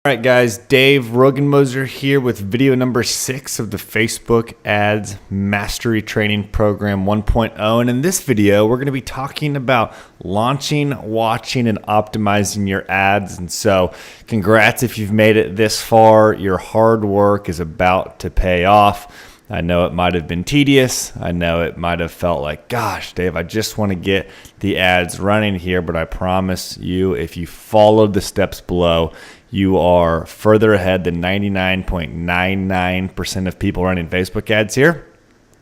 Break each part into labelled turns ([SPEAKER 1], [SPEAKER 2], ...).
[SPEAKER 1] All right, guys, Dave Rogenmoser here with video number 6 of the Facebook Ads Mastery Training Program 1.0. And in this video, we're going to be talking about launching, watching, and optimizing your ads. And so congrats if you've made it this far. Your hard work is about to pay off. I know it might have been tedious. I know it might have felt like, gosh, Dave, I just want to get the ads running here. But I promise you, if you followed the steps below, you are further ahead than 99.99% of people running Facebook ads here.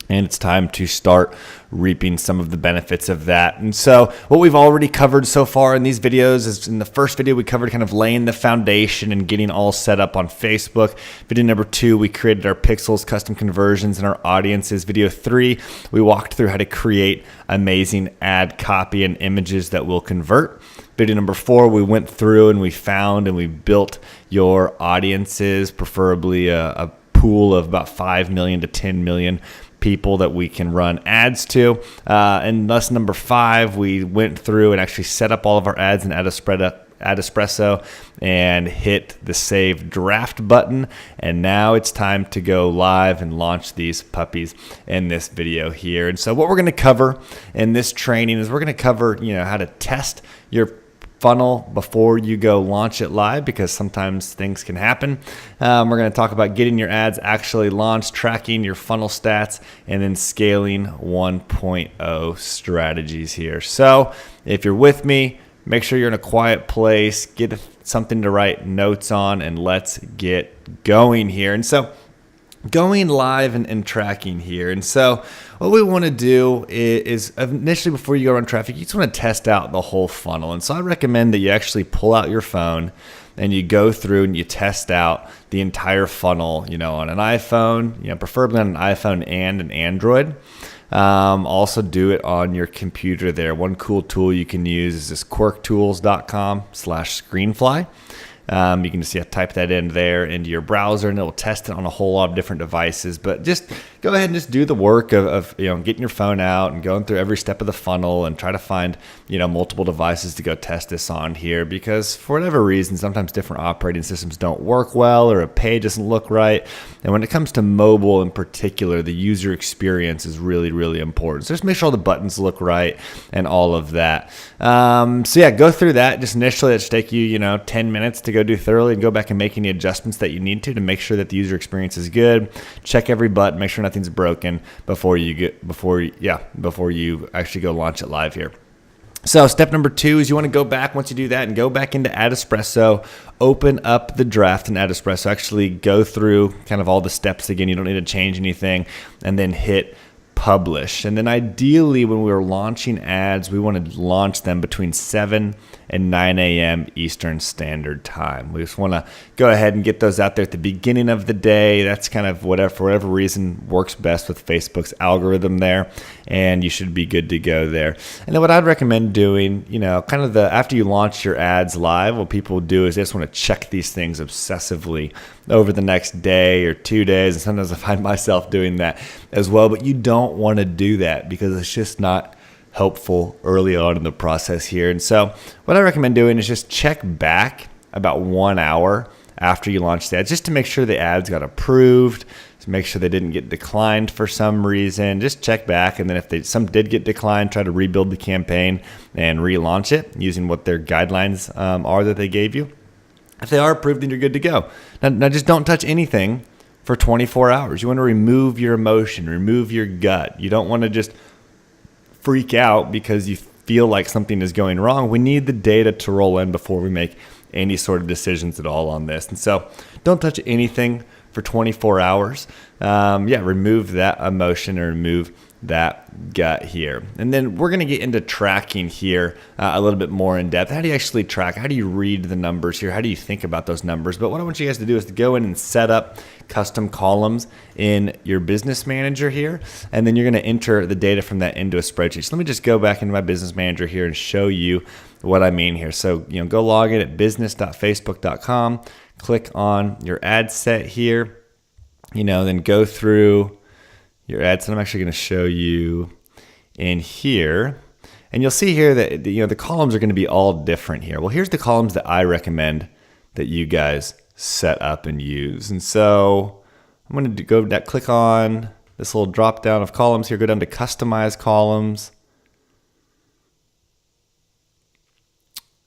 [SPEAKER 1] And it's time to start reaping some of the benefits of that. And so what we've already covered so far in these videos is, in the first video, we covered kind of laying the foundation and getting all set up on Facebook. Video number 2, we created our pixels, custom conversions, and our audiences. Video 3, we walked through how to create amazing ad copy and images that will convert. Video number 4, we went through and we found and we built your audiences, preferably a pool of about 5 million to 10 million people that we can run ads to. And lesson number 5, we went through and actually set up all of our ads in Adespresso and hit the save draft button. And now it's time to go live and launch these puppies in this video here. And so what we're going to cover in this training is we're going to cover, how to test your funnel before you go launch it live, because sometimes things can happen. We're going to talk about getting your ads actually launched, tracking your funnel stats, and then scaling 1.0 strategies here. So if you're with me, make sure you're in a quiet place, get something to write notes on, and let's get going here. And so going live and tracking here. And so what we want to do is initially, before you go run traffic, you just want to test out the whole funnel. And so I recommend that you actually pull out your phone and you go through and you test out the entire funnel, on an iPhone, preferably on an iPhone and an Android. Also do it on your computer there. One cool tool you can use is this quirktools.com/screenfly. You can just type that in there into your browser, and it will test it on a whole lot of different devices. But just go ahead and just do the work of getting your phone out and going through every step of the funnel and try to find multiple devices to go test this on here, because for whatever reason, sometimes different operating systems don't work well, or a page doesn't look right. And when it comes to mobile in particular, the user experience is really, really important. So just make sure all the buttons look right and all of that. Go through that. Just initially, it should take you 10 minutes to go do thoroughly, and go back and make any adjustments that you need to make sure that the user experience is good. Check every button, make sure nothing's broken before you actually go launch it live here. So step number 2 is you want to go back, once you do that, and go back into Adespresso, open up the draft in Adespresso, actually go through kind of all the steps again. You don't need to change anything, and then hit publish. And then ideally, when we're launching ads, we want to launch them between 7 and 9 a.m. Eastern Standard Time. We just want to go ahead and get those out there at the beginning of the day. That's kind of for whatever reason works best with Facebook's algorithm there, and you should be good to go there. And then what I'd recommend doing, after you launch your ads live, what people do is they just want to check these things obsessively over the next day or 2 days. And sometimes I find myself doing that as well, but you don't want to do that because it's just not helpful early on in the process here. And so what I recommend doing is just check back about 1 hour after you launch the ads, just to make sure the ads got approved, to make sure they didn't get declined for some reason. Just check back, and then if some did get declined, try to rebuild the campaign and relaunch it using what their guidelines are that they gave you. If they are approved, then you're good to go. Now just don't touch anything for 24 hours. You want to remove your emotion, remove your gut. You don't want to just freak out because you feel like something is going wrong. We need the data to roll in before we make any sort of decisions at all on this. And so don't touch anything for 24 hours. Remove that emotion or remove that gut here. And then we're going to get into tracking here a little bit more in depth. How do you actually track? How do you read the numbers here? How do you think about those numbers? But what I want you guys to do is to go in and set up custom columns in your business manager here, and then you're going to enter the data from that into a spreadsheet. So let me just go back into my business manager here and show you what I mean here. So go log in at business.facebook.com, click on your ad set here, then go through your ads. And I'm actually going to show you in here, and you'll see here that the columns are going to be all different here. Well, here's the columns that I recommend that you guys set up and use. And so I'm going to go click on this little drop down of columns here, go down to customize columns.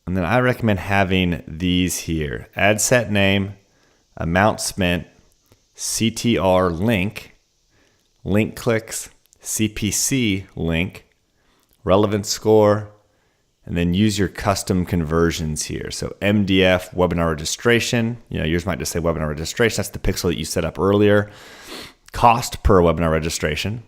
[SPEAKER 1] And then I recommend having these here: ad set name, amount spent, CTR link, link clicks, CPC link, relevant score, and then use your custom conversions here. So MDF, webinar registration, yours might just say webinar registration. That's the pixel that you set up earlier. Cost per webinar registration,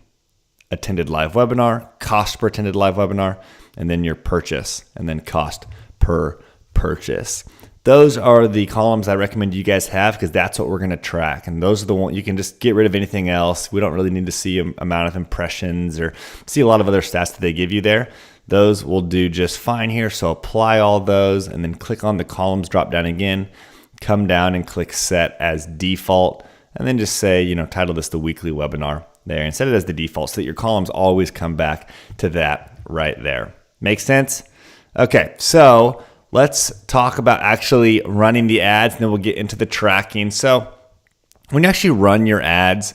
[SPEAKER 1] attended live webinar, cost per attended live webinar, and then your purchase, and then cost per purchase. Those are the columns I recommend you guys have, because that's what we're going to track. And those are the ones you can just get rid of anything else. We don't really need to see amount of impressions or see a lot of other stats that they give you there. Those will do just fine here. So apply all those and then click on the columns drop down again, come down and click set as default, and then just say, title this the weekly webinar there and set it as the default so that your columns always come back to that right there. Make sense? Okay, so let's talk about actually running the ads, and then we'll get into the tracking. So when you actually run your ads,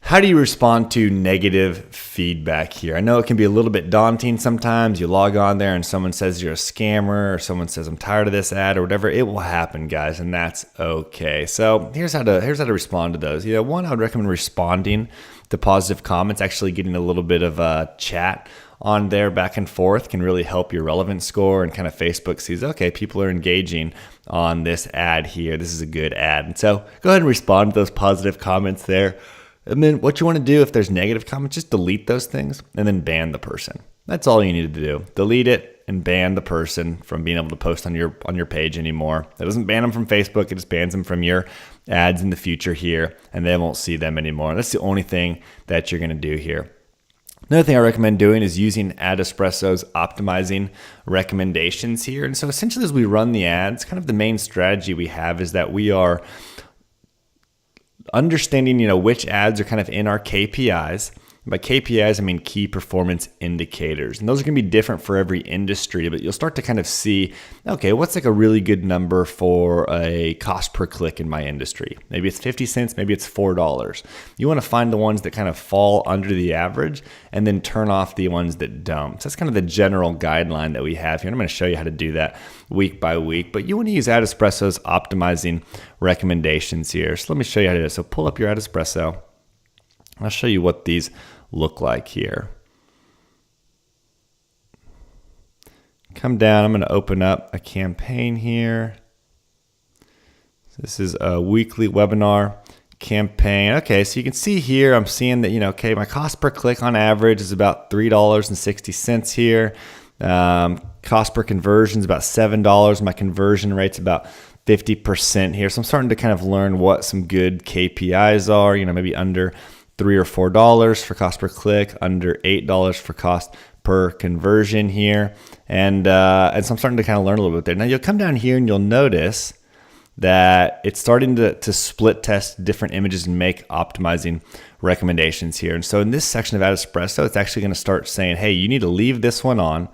[SPEAKER 1] how do you respond to negative feedback here? I know it can be a little bit daunting sometimes. You log on there and someone says you're a scammer, or someone says I'm tired of this ad or whatever. It will happen, guys, and that's okay. So here's how to respond to those. One, I would recommend responding to positive comments. Actually getting a little bit of a chat on there back and forth can really help your relevance score, and kind of Facebook sees, okay, people are engaging on this ad here. This is a good ad. And so go ahead and respond to those positive comments there. And then what you want to do if there's negative comments, just delete those things and then ban the person. That's all you need to do. Delete it and ban the person from being able to post on your page anymore. That doesn't ban them from Facebook. It just bans them from your ads in the future here, and they won't see them anymore. That's the only thing that you're going to do here. Another thing I recommend doing is using AdEspresso's optimizing recommendations here. And so essentially as we run the ads, kind of the main strategy we have is that we are understanding, which ads are kind of in our KPIs. By KPIs, I mean key performance indicators. And those are going to be different for every industry, but you'll start to kind of see, okay, what's like a really good number for a cost per click in my industry? Maybe it's 50 cents, maybe it's $4. You want to find the ones that kind of fall under the average and then turn off the ones that don't. So that's kind of the general guideline that we have here. And I'm going to show you how to do that week by week, but you want to use AdEspresso's optimizing recommendations here. So let me show you how to do it. So pull up your AdEspresso. I'll show you what these look like here. Come down, I'm going to open up a campaign here. This is a weekly webinar campaign. Okay, so you can see here, I'm seeing that, okay, my cost per click on average is about $3.60 here. Cost per conversion is about $7. My conversion rate's about 50% here. So I'm starting to kind of learn what some good KPIs are, maybe under $3 or $4 for cost per click, under $8 for cost per conversion here. And so I'm starting to kind of learn a little bit there. Now you'll come down here and you'll notice that it's starting to split test different images and make optimizing recommendations here. And so in this section of AdEspresso, it's actually going to start saying, hey, you need to leave this one on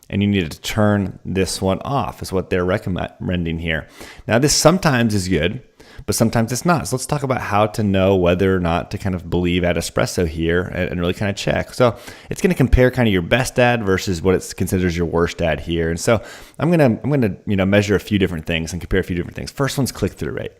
[SPEAKER 1] and you need to turn this one off, is what they're recommending here. Now this sometimes is good, but sometimes it's not. So let's talk about how to know whether or not to kind of believe AdEspresso here and really kind of check. So it's going to compare kind of your best ad versus what it considers your worst ad here. And so I'm gonna measure a few different things and compare a few different things. First one's click-through rate.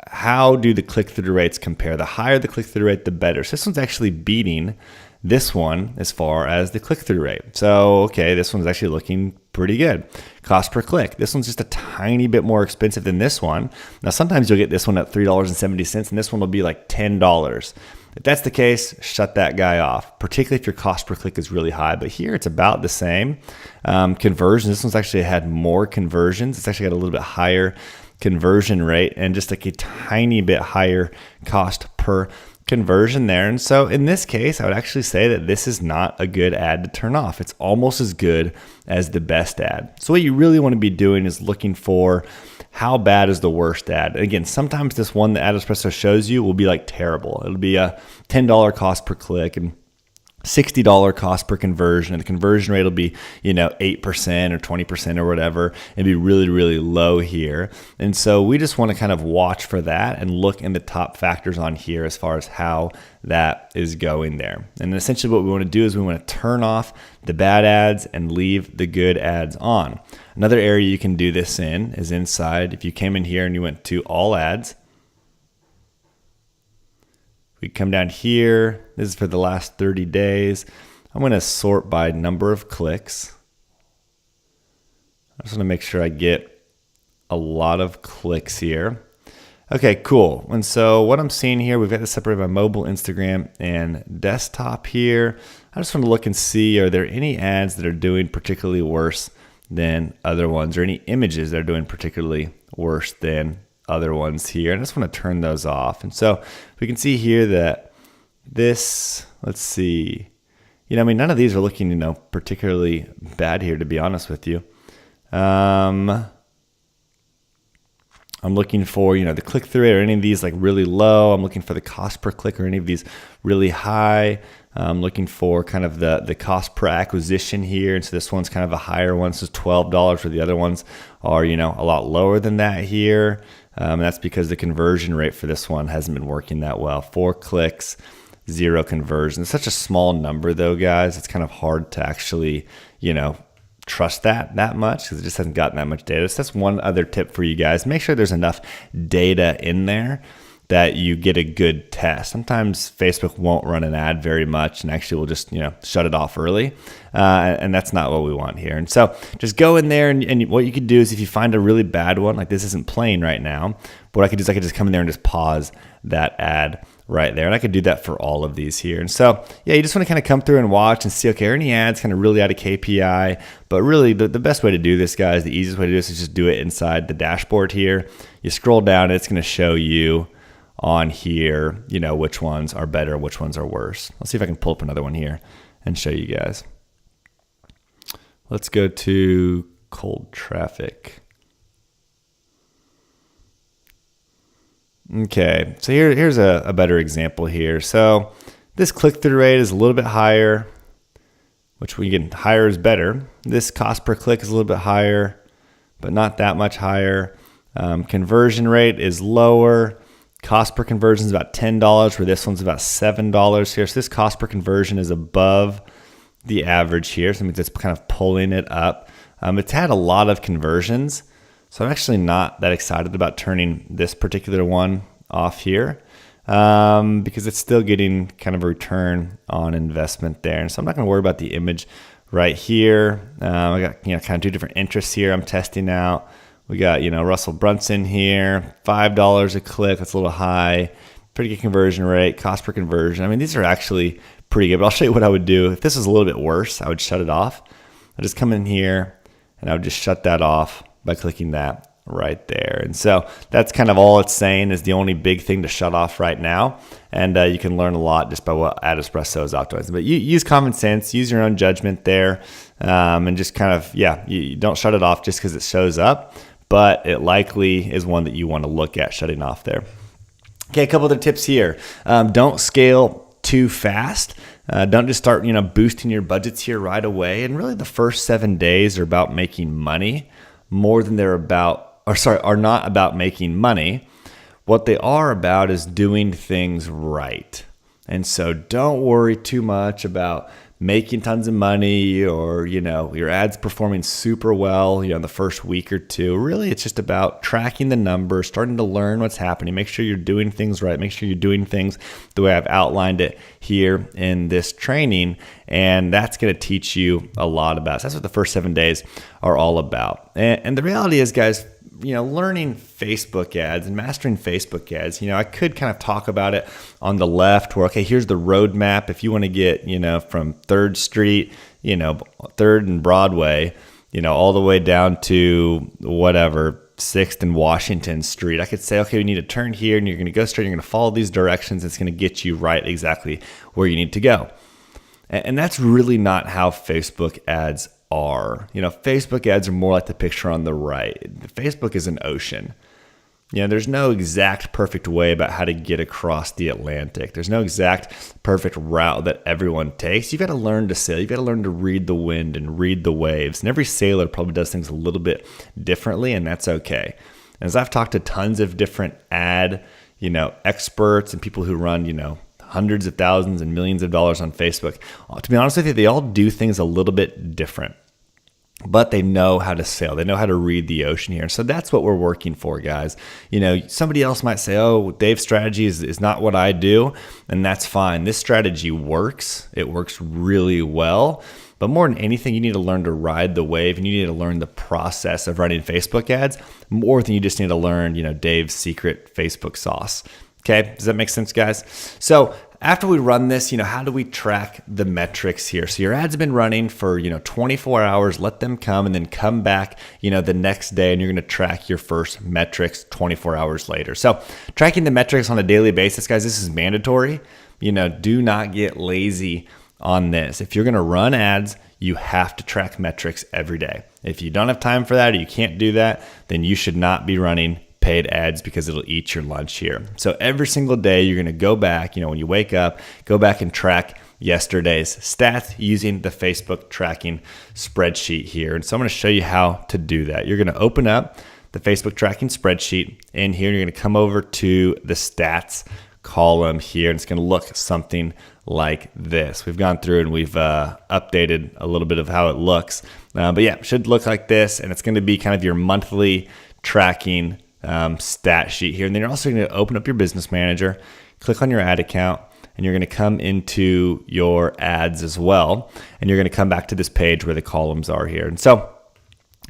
[SPEAKER 1] How do the click-through rates compare? The higher the click-through rate, the better. So this one's actually beating this one as far as the click-through rate. So, okay, this one's actually looking pretty good. Cost per click. This one's just a tiny bit more expensive than this one. Now, sometimes you'll get this one at $3.70 and this one will be like $10. If that's the case, shut that guy off, particularly if your cost per click is really high. But here it's about the same. Conversions, this one's actually had more conversions. It's actually got a little bit higher conversion rate and just like a tiny bit higher cost per conversion there. And so in this case, I would actually say that this is not a good ad to turn off. It's almost as good as the best ad. So what you really want to be doing is looking for how bad is the worst ad. And again, sometimes this one that AdEspresso shows you will be like terrible. It'll be a $10 cost per click and $60 cost per conversion, and the conversion rate will be, 8% or 20% or whatever. It'd be really, really low here. And so we just want to kind of watch for that and look in the top factors on here as far as how that is going there. And essentially what we want to do is we want to turn off the bad ads and leave the good ads on. Another area you can do this in is inside. If you came in here and you went to all ads, we come down here. This is for the last 30 days. I'm going to sort by number of clicks. I just want to make sure I get a lot of clicks here. Okay, cool. And so what I'm seeing here, we've got this separated by mobile, Instagram, and desktop here. I just want to look and see, are there any ads that are doing particularly worse than other ones, or any images that are doing particularly worse than other ones here, and I just want to turn those off. And so we can see here that this, let's see, none of these are looking, particularly bad here, to be honest with you. I'm looking for, the click-through rate or any of these like really low. I'm looking for the cost per click or any of these really high. I'm looking for kind of the cost per acquisition here. And so this one's kind of a higher one. This is $12, where the other ones are, a lot lower than that here. And that's because the conversion rate for this one hasn't been working that well. 4 clicks, 0 conversion. It's such a small number though, guys. It's kind of hard to actually, trust that much because it just hasn't gotten that much data. So that's one other tip for you guys. Make sure there's enough data in there that you get a good test. Sometimes Facebook won't run an ad very much and actually will just, shut it off early. And that's not what we want here. And so just go in there and what you could do is if you find a really bad one, like this isn't playing right now, but what I could do is I could just come in there and just pause that ad right there. And I could do that for all of these here. And so, yeah, you just want to kind of come through and watch and see, okay, are any ads kind of really out of KPI? But really the best way to do this, guys, the easiest way to do this is just do it inside the dashboard here. You scroll down, and it's going to show you on here, which ones are better, which ones are worse. Let's see if I can pull up another one here and show you guys. Let's go to cold traffic. Okay, so here's a better example here. So this click-through rate is a little bit higher, which we get higher is better. This cost per click is a little bit higher, but not that much higher. Conversion rate is lower. Cost per conversion is about $10, where this one's about $7 here. So this cost per conversion is above the average here. So it means it's kind of pulling it up. It's had a lot of conversions. So I'm actually not that excited about turning this particular one off here because it's still getting kind of a return on investment there. And so I'm not going to worry about the image right here. I got kind of 2 different interests here I'm testing out. We got, Russell Brunson here, $5 a click. That's a little high. Pretty good conversion rate, cost per conversion. I mean, these are actually pretty good, but I'll show you what I would do. If this was a little bit worse, I would shut it off. I just come in here and I would just shut that off by clicking that right there. And so that's kind of all it's saying is the only big thing to shut off right now. And you can learn a lot just by what AdEspresso is optimizing. But you use common sense, use your own judgment there, and just kind of, you don't shut it off just because it shows up. But it likely is one that you want to look at shutting off there. Okay, a couple other tips here. Don't scale too fast. Don't just start, boosting your budgets here right away. And really the first 7 days are about making money more than are not about making money. What they are about is doing things right. And so don't worry too much about making tons of money or, your ads performing super well, in the first week or two. Really, it's just about tracking the numbers, starting to learn what's happening. Make sure you're doing things right. Make sure you're doing things the way I've outlined it here in this training. And that's going to teach you a lot about. So that's what the first 7 days are all about. And the reality is, guys, learning Facebook ads and mastering Facebook ads, I could kind of talk about it on the left where, okay, here's the roadmap. If you want to get, from 3rd Street, 3rd and Broadway, all the way down to whatever, 6th and Washington Street, I could say, okay, we need to turn here and you're going to go straight. You're going to follow these directions. It's going to get you right exactly where you need to go. And that's really not how Facebook ads are. Facebook ads are more like the picture on the right. Facebook is an ocean. There's no exact perfect way about how to get across the Atlantic. There's no exact perfect route that everyone takes. You've got to learn to sail. You've got to learn to read the wind and read the waves. And every sailor probably does things a little bit differently, and that's okay. As I've talked to tons of different ad, experts and people who run, hundreds of thousands and millions of dollars on Facebook, to be honest with you, they all do things a little bit different. But they know how to sail. They know how to read the ocean here. And so that's what we're working for, guys. Somebody else might say, oh, Dave's strategy is not what I do. And that's fine. This strategy works. It works really well. But more than anything, you need to learn to ride the wave, and you need to learn the process of running Facebook ads more than you just need to learn, Dave's secret Facebook sauce. Okay, does that make sense, guys? So after we run this, how do we track the metrics here? So your ads have been running for, 24 hours, let them come and then come back, the next day, and you're going to track your first metrics 24 hours later. So tracking the metrics on a daily basis, guys, this is mandatory. Do not get lazy on this. If you're going to run ads, you have to track metrics every day. If you don't have time for that or you can't do that, then you should not be running paid ads because it'll eat your lunch here. So every single day you're going to go back, when you wake up, go back and track yesterday's stats using the Facebook tracking spreadsheet here. And so I'm going to show you how to do that. You're going to open up the Facebook tracking spreadsheet, and here you're going to come over to the stats column here, and it's going to look something like this. We've gone through and we've updated a little bit of how it looks, but yeah, it should look like this, and it's going to be kind of your monthly tracking stat sheet here. And then you're also going to open up your business manager, click on your ad account, and you're going to come into your ads as well. And you're going to come back to this page where the columns are here. And so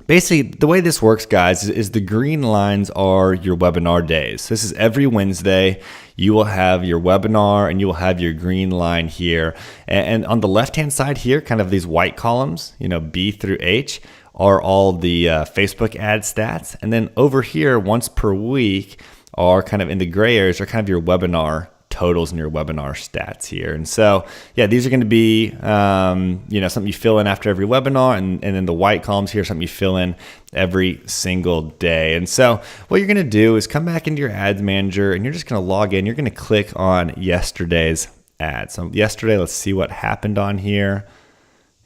[SPEAKER 1] basically the way this works, guys, is the green lines are your webinar days. So this is every Wednesday. You will have your webinar and you will have your green line here. And on the left-hand side here, kind of these white columns, B through H, are all the Facebook ad stats. And then over here, once per week, are kind of in the gray areas, are kind of your webinar totals and your webinar stats here. And so, yeah, these are going to be, something you fill in after every webinar. And then the white columns here, something you fill in every single day. And so what you're going to do is come back into your ads manager, and you're just going to log in. You're going to click on yesterday's ad. So yesterday, let's see what happened on here,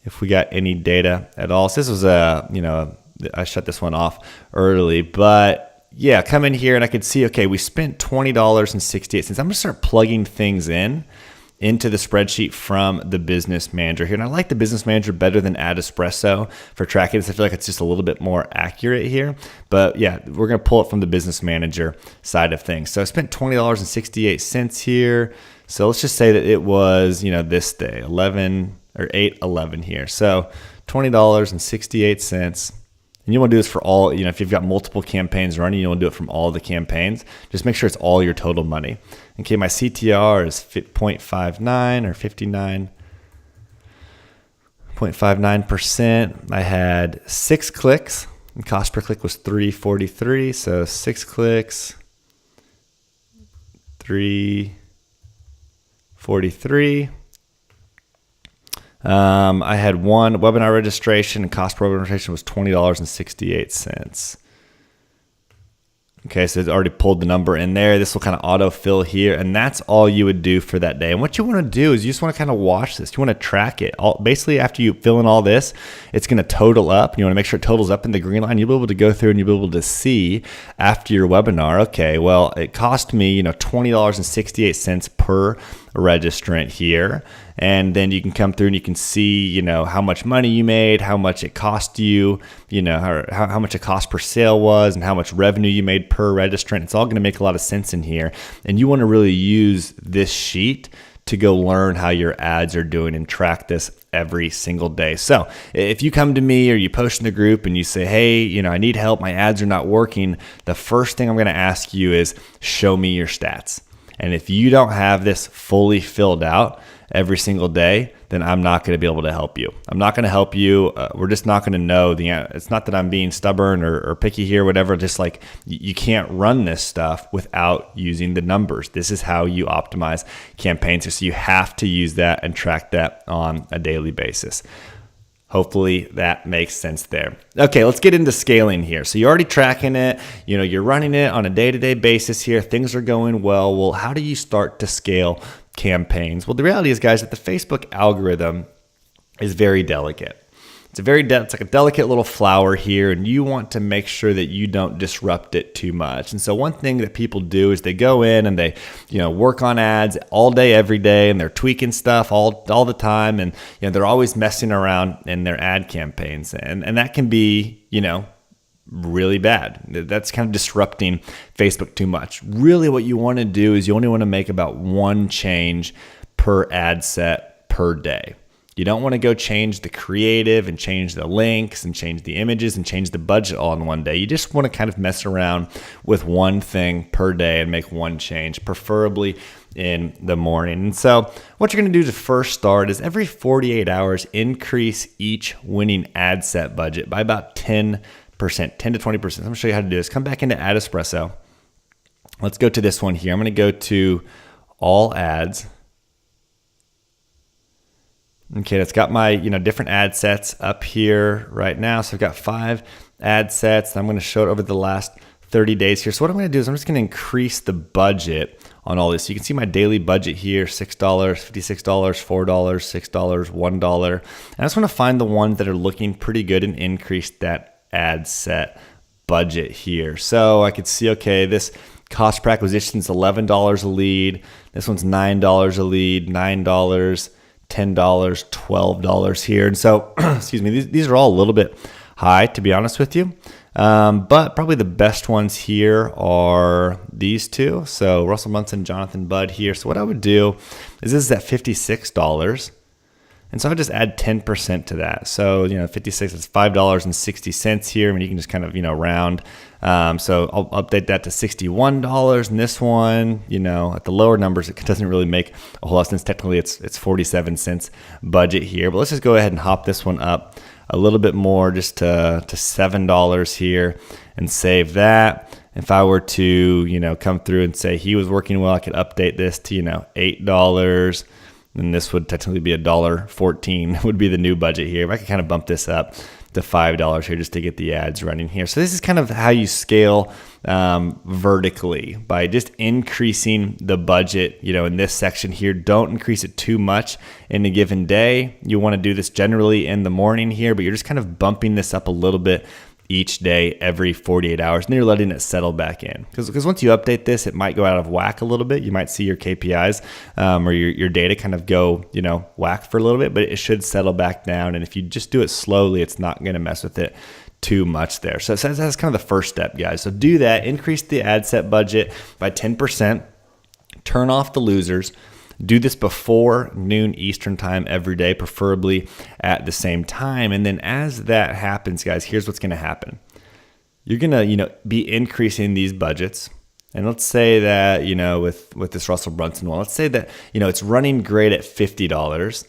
[SPEAKER 1] if we got any data at all. So this was I shut this one off early, but yeah, come in here and I could see, okay, we spent $20.68. I'm going to start plugging things into the spreadsheet from the business manager here. And I like the business manager better than Adespresso for tracking this. I feel like it's just a little bit more accurate here. But yeah, we're going to pull it from the business manager side of things. So I spent $20.68 here. So let's just say that it was, this day, 8/11 here. So $20.68. And you want to do this for all, if you've got multiple campaigns running, you want to do it from all the campaigns. Just make sure it's all your total money. Okay, my CTR is 0.59 or 59.59%. I had 6 clicks, and cost per click was $3.43. So 6 clicks, $3.43. I had one webinar registration, and cost per webinar registration was $20.68. Okay, so it's already pulled the number in there. This will kind of autofill here, and that's all you would do for that day. And what you want to do is you just want to kind of watch this. You want to track it. Basically, after you fill in all this, it's going to total up. You want to make sure it totals up in the green line. You'll be able to go through and you'll be able to see after your webinar, okay, well, it cost me, $20.68 per registrant here. And then you can come through and you can see, how much money you made, how much it cost you, how much a cost per sale was, and how much revenue you made per registrant. It's all going to make a lot of sense in here. And you want to really use this sheet to go learn how your ads are doing and track this every single day. So if you come to me or you post in the group and you say, hey, I need help, my ads are not working, the first thing I'm going to ask you is show me your stats. And if you don't have this fully filled out every single day, then I'm not going to be able to help you. I'm not going to help you. We're just not going to know the answer. It's not that I'm being stubborn or picky here, whatever. Just like you can't run this stuff without using the numbers. This is how you optimize campaigns. So you have to use that and track that on a daily basis. Hopefully that makes sense there. Okay, let's get into scaling here. So you're already tracking it, you're running it on a day-to-day basis here. Things are going well. Well, how do you start to scale campaigns? Well, the reality is, guys, that the Facebook algorithm is very delicate. It's like a delicate little flower here, and you want to make sure that you don't disrupt it too much. And so one thing that people do is they go in and they, work on ads all day, every day, and they're tweaking stuff all the time, and they're always messing around in their ad campaigns, and that can be, really bad. That's kind of disrupting Facebook too much. Really, what you want to do is you only want to make about one change per ad set per day. You don't want to go change the creative and change the links and change the images and change the budget all in one day. You just want to kind of mess around with one thing per day and make one change, preferably in the morning. And so what you're going to do to first start is every 48 hours, increase each winning ad set budget by about 10%, 10 to 20%. I'm going to show you how to do this. Come back into Ad Espresso. Let's go to this one here. I'm going to go to all ads. Okay, that's got my different ad sets up here right now. So I've got 5 ad sets. I'm going to show it over the last 30 days here. So what I'm going to do is I'm just going to increase the budget on all this. So you can see my daily budget here: $6, $56, $4, $6, $1. And I just want to find the ones that are looking pretty good and increase that ad set budget here. So I could see, okay, this cost per acquisition is $11 a lead. This one's $9 a lead, $9. $10, $12 here. And so, excuse me, these are all a little bit high, to be honest with you. But probably the best ones here are these two. So Russell Brunson, Jonathan Budd here. So what I would do is this is at $56. And so I would just add 10% to that. So, 56 is $5.60 here. I mean, you can just kind of, round. So I'll update that to $61. And this one, at the lower numbers, it doesn't really make a whole lot of sense. Technically, it's 47 cents budget here. But let's just go ahead and hop this one up a little bit more, just to $7 here, and save that. If I were to, come through and say he was working well, I could update this to, $8. And this would technically be $1.14 would be the new budget here. But I could kind of bump this up to $5 here just to get the ads running here. So this is kind of how you scale vertically, by just increasing the budget, in this section here. Don't increase it too much in a given day. You want to do this generally in the morning here, but you're just kind of bumping this up a little bit each day, every 48 hours, and then you're letting it settle back in. Because once you update this, it might go out of whack a little bit. You might see your KPIs or your data kind of go, whack for a little bit, but it should settle back down. And if you just do it slowly, it's not going to mess with it too much there. So that's kind of the first step, guys. So do that. Increase the ad set budget by 10%. Turn off the losers. Do this before noon Eastern time every day, preferably at the same time. And then as that happens, guys, here's what's going to happen. You're going to, be increasing these budgets. And let's say that, with this Russell Brunson one, let's say that, it's running great at $50,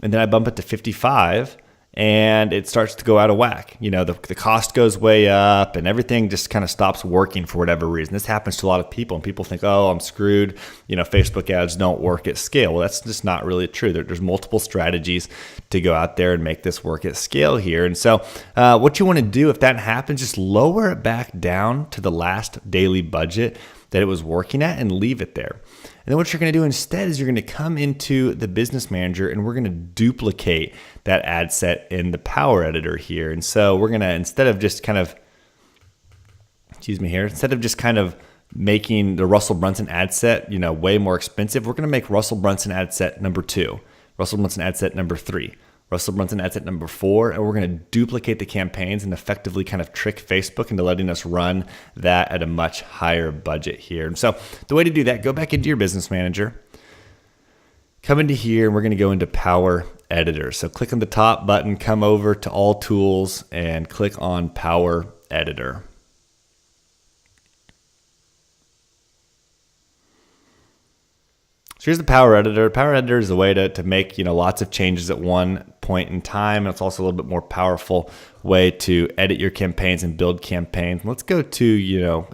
[SPEAKER 1] and then I bump it to $55. And it starts to go out of whack. The cost goes way up and everything just kind of stops working for whatever reason. This happens to a lot of people, and people think, oh, I'm screwed. Facebook ads don't work at scale. Well, that's just not really true. There's multiple strategies to go out there and make this work at scale here. And so what you want to do if that happens, just lower it back down to the last daily budget that it was working at and leave it there. And then what you're going to do instead is you're going to come into the Business Manager, and we're going to duplicate that ad set in the Power Editor here. And so we're going to, instead of just kind of making the Russell Brunson ad set, way more expensive, we're going to make Russell Brunson ad set number 2, Russell Brunson ad set number 3, Russell Brunson ad set number 4, and we're going to duplicate the campaigns and effectively kind of trick Facebook into letting us run that at a much higher budget here. And so the way to do that, go back into your Business Manager, come into here, and we're going to go into Power Editor. So click on the top button, come over to All Tools, and click on Power Editor. So here's the Power Editor. Power Editor is a way to make lots of changes at one point in time. And it's also a little bit more powerful way to edit your campaigns and build campaigns. Let's go to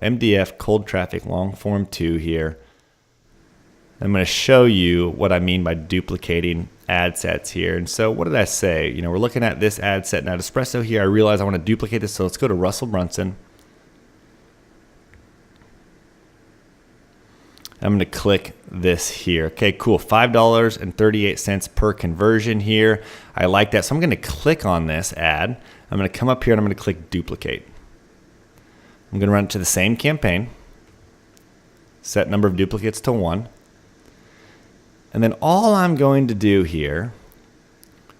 [SPEAKER 1] MDF Cold Traffic Long Form 2 here. I'm going to show you what I mean by duplicating ad sets here. And so what did I say? You know, we're looking at this ad set in Adespresso here. I realize I want to duplicate this. So let's go to Russell Brunson. I'm going to click this here. Okay, cool. $5.38 per conversion here. I like that. So I'm going to click on this ad. I'm going to come up here and I'm going to click duplicate. I'm going to run it to the same campaign. Set number of duplicates to 1. And then all I'm going to do here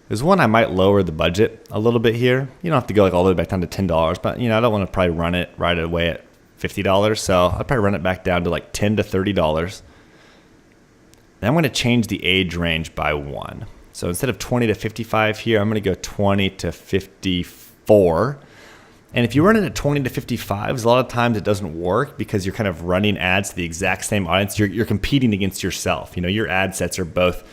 [SPEAKER 1] is one, I might lower the budget a little bit here. You don't have to go like all the way back down to $10, but you know, I don't want to probably run it right away at $50. So I'll probably run it back down to like $10 to $30. Then I'm going to change the age range by 1. So instead of 20 to 55 here, I'm going to go 20 to 54. And if you run it at 20 to 55, a lot of times it doesn't work because you're kind of running ads to the exact same audience. You're competing against yourself. You know, your ad sets are both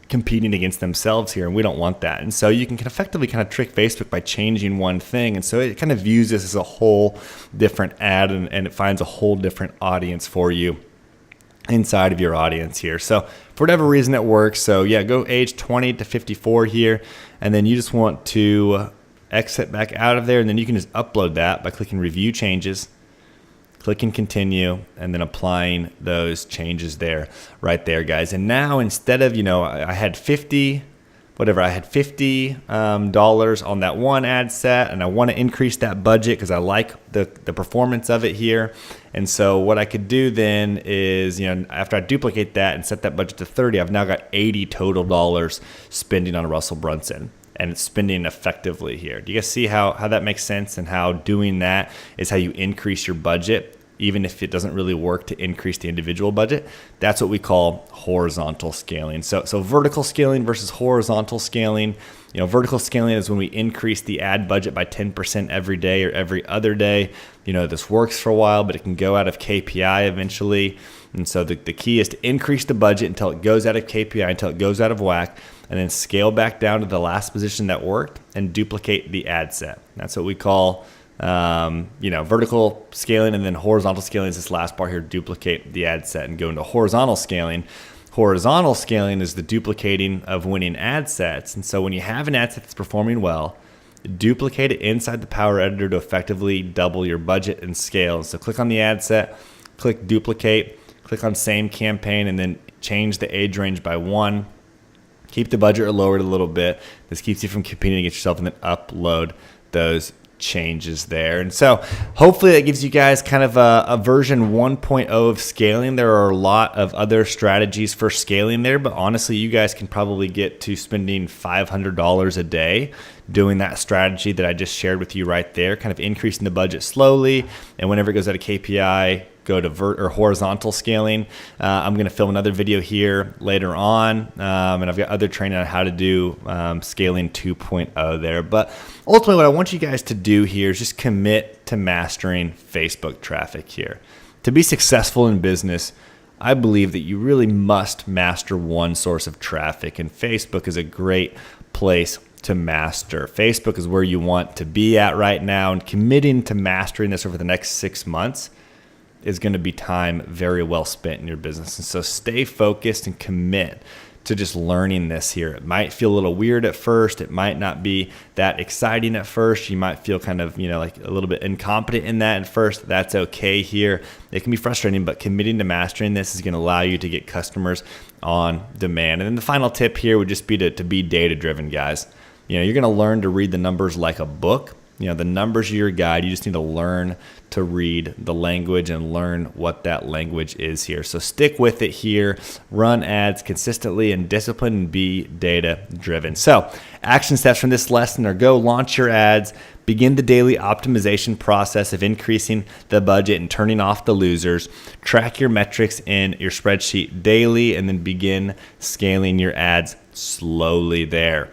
[SPEAKER 1] competing against themselves here, and we don't want that. And so you can effectively kind of trick Facebook by changing one thing. And so it kind of views this as a whole different ad, and it finds a whole different audience for you inside of your audience here. So for whatever reason it works. So yeah, go age 20 to 54 here, and then you just want to exit back out of there, and then you can just upload that by clicking review changes, clicking continue, and then applying those changes there, right there, guys. And now instead of, you know, I had $50 dollars on that one ad set, and I want to increase that budget because I like the performance of it here. And so what I could do then is, you know, after I duplicate that and set that budget to 30, I've now got $80 total spending on Russell Brunson. And it's spending effectively here. Do you guys see how that makes sense, and how doing that is how you increase your budget, even if it doesn't really work to increase the individual budget? That's what we call horizontal scaling. So vertical scaling versus horizontal scaling. You know, vertical scaling is when we increase the ad budget by 10% every day or every other day. You know, this works for a while, but it can go out of KPI eventually. And so the key is to increase the budget until it goes out of KPI, until it goes out of whack, and then scale back down to the last position that worked and duplicate the ad set. That's what we call, you know, vertical scaling. And then horizontal scaling is this last part here, duplicate the ad set and go into horizontal scaling. Horizontal scaling is the duplicating of winning ad sets. And so when you have an ad set that's performing well, duplicate it inside the Power Editor to effectively double your budget and scale. So click on the ad set, click duplicate, click on same campaign, and then change the age range by 1. Keep the budget lowered a little bit. This keeps you from competing against yourself, and then upload those changes there. And so hopefully that gives you guys kind of a version 1.0 of scaling. There are a lot of other strategies for scaling there, but honestly, you guys can probably get to spending $500 a day doing that strategy that I just shared with you right there, kind of increasing the budget slowly. And whenever it goes out of KPI, go to horizontal scaling. I'm going to film another video here later on, and I've got other training on how to do scaling 2.0 there. But ultimately, what I want you guys to do here is just commit to mastering Facebook traffic here. To be successful in business, I believe that you really must master one source of traffic, and Facebook is a great place to master. Facebook is where you want to be at right now, and committing to mastering this over the next 6 months is going to be time very well spent in your business. And so stay focused and commit to just learning this here. It might feel a little weird at first. It might not be that exciting at first. You might feel kind of, you know, like a little bit incompetent in that at first. That's okay here. It can be frustrating, but committing to mastering this is going to allow you to get customers on demand. And then the final tip here would just be to be data-driven, guys. You know, you're going to learn to read the numbers like a book. You know, the numbers are your guide. You just need to learn to read the language and learn what that language is here. So stick with it here. Run ads consistently and discipline, and be data driven. So action steps from this lesson are: go launch your ads, begin the daily optimization process of increasing the budget and turning off the losers, track your metrics in your spreadsheet daily, and then begin scaling your ads slowly there.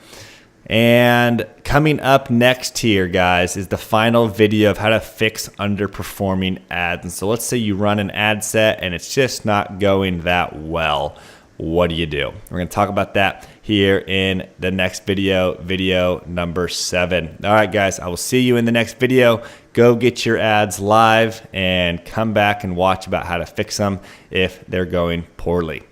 [SPEAKER 1] And coming up next here, guys, is the final video of how to fix underperforming ads. And so let's say you run an ad set and it's just not going that well. What do you do? We're going to talk about that here in the next video, video number 7. All right, guys, I will see you in the next video. Go get your ads live and come back and watch about how to fix them if they're going poorly.